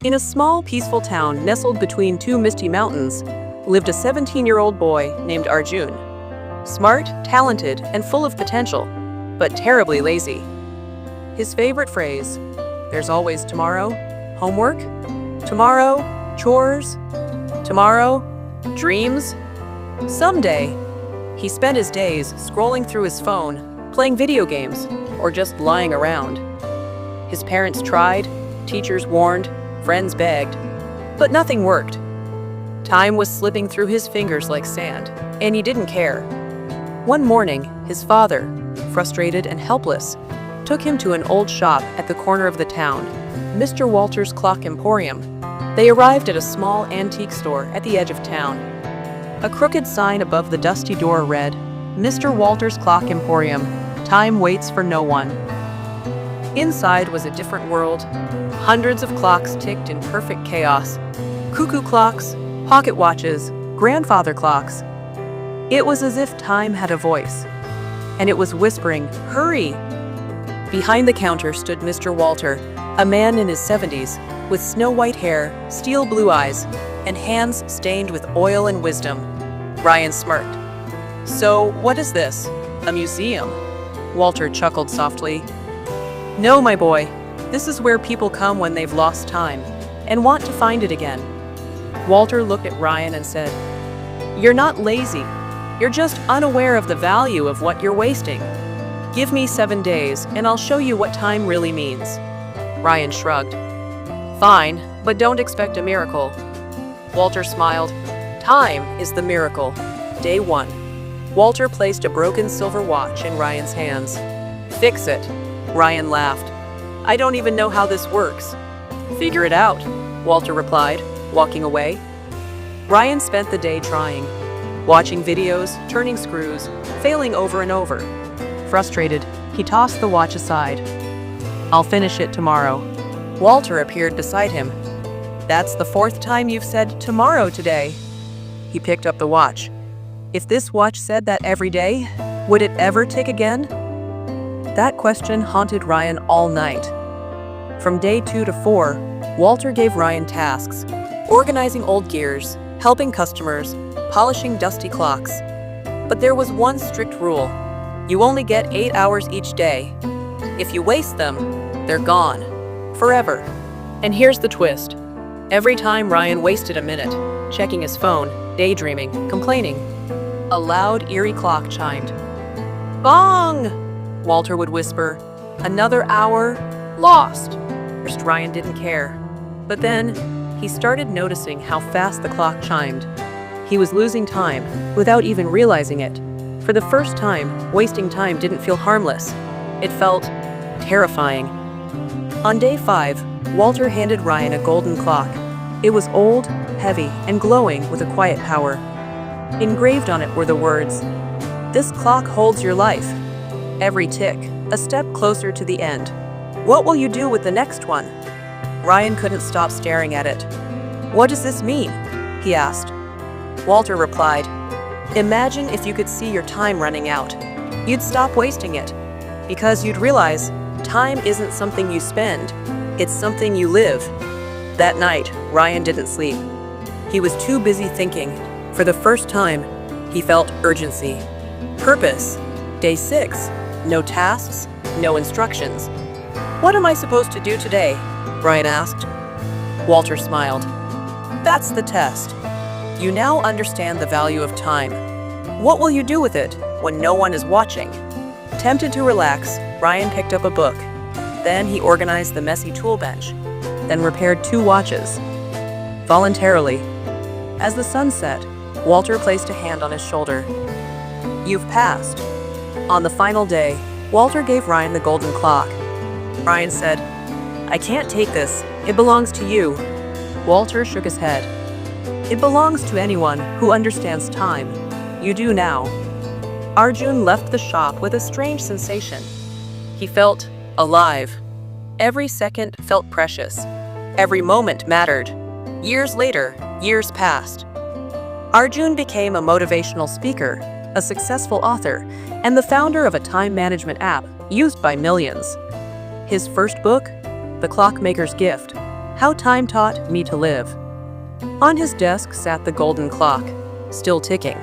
In a small, peaceful town nestled between two misty mountains, lived a 17-year-old boy named Arjun. Smart, talented, and full of potential, but terribly lazy. His favorite phrase, "There's always tomorrow," homework, tomorrow, chores, tomorrow, dreams, someday. He spent his days scrolling through his phone, playing video games, or just lying around. His parents tried, teachers warned, friends begged, but nothing worked. Time was slipping through his fingers like sand, and he didn't care. One morning, his father, frustrated and helpless, took him to an old shop at the corner of the town, Mr. Walter's Clock Emporium. They arrived at a small antique store at the edge of town. A crooked sign above the dusty door read, "Mr. Walter's Clock Emporium, time waits for no one." Inside was a different world. Hundreds of clocks ticked in perfect chaos. Cuckoo clocks, pocket watches, grandfather clocks. It was as if time had a voice, and it was whispering, "Hurry!" Behind the counter stood Mr. Walter, a man in his 70s, with snow-white hair, steel blue eyes, and hands stained with oil and wisdom. Ryan smirked. "So, what is this? A museum?" Walter chuckled softly. "No, my boy. This is where people come when they've lost time and want to find it again." Walter looked at Ryan and said, "You're not lazy. You're just unaware of the value of what you're wasting. Give me 7 days and I'll show you what time really means." Ryan shrugged. "Fine, but don't expect a miracle." Walter smiled. "Time is the miracle." Day 1. Walter placed a broken silver watch in Ryan's hands. "Fix it." Ryan laughed. "I don't even know how this works." "Figure it out," Walter replied, walking away. Ryan spent the day trying, watching videos, turning screws, failing over and over. Frustrated, he tossed the watch aside. "I'll finish it tomorrow." Walter appeared beside him. "That's the 4th time you've said tomorrow today." He picked up the watch. If this watch said that every day, would it ever tick again? That question haunted Ryan all night. From day 2 to 4, Walter gave Ryan tasks, organizing old gears, helping customers, polishing dusty clocks. But there was one strict rule. You only get 8 hours each day. If you waste them, they're gone. Forever. And here's the twist. Every time Ryan wasted a minute, checking his phone, daydreaming, complaining, a loud, eerie clock chimed. "Bong!" Walter would whisper. "Another hour lost." First, Ryan didn't care. But then, he started noticing how fast the clock chimed. He was losing time without even realizing it. For the first time, wasting time didn't feel harmless. It felt terrifying. On day 5, Walter handed Ryan a golden clock. It was old, heavy, and glowing with a quiet power. Engraved on it were the words, "This clock holds your life. Every tick, a step closer to the end. What will you do with the next one?" Ryan couldn't stop staring at it. "What does this mean?" he asked. Walter replied, "Imagine if you could see your time running out. You'd stop wasting it, because you'd realize time isn't something you spend, it's something you live." That night, Ryan didn't sleep. He was too busy thinking. For the first time, he felt urgency. Purpose. Day 6. No tasks, no instructions. "What am I supposed to do today?" Ryan asked. Walter smiled. "That's the test. You now understand the value of time. What will you do with it when no one is watching?" Tempted to relax, Ryan picked up a book. Then he organized the messy tool bench, then repaired 2 watches. Voluntarily. As the sun set, Walter placed a hand on his shoulder. "You've passed." On the final day, Walter gave Ryan the golden clock. Ryan said, "I can't take this. It belongs to you." Walter shook his head. "It belongs to anyone who understands time. You do now." Arjun left the shop with a strange sensation. He felt alive. Every second felt precious. Every moment mattered. Years later, years passed. Arjun became a motivational speaker, a successful author, and the founder of a time management app used by millions. His first book, The Clockmaker's Gift, How Time Taught Me to Live. On his desk sat the golden clock, still ticking.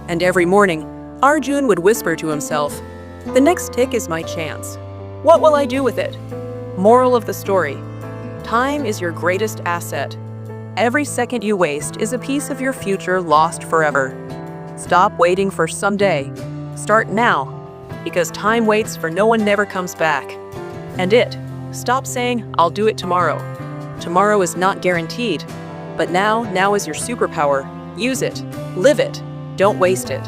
And every morning, Arjun would whisper to himself, "The next tick is my chance. What will I do with it?" Moral of the story: time is your greatest asset. Every second you waste is a piece of your future lost forever. Stop waiting for someday. Start now, because time waits for no one, never comes back. Stop saying, "I'll do it tomorrow." Tomorrow is not guaranteed, but now is your superpower. Use it, live it, don't waste it.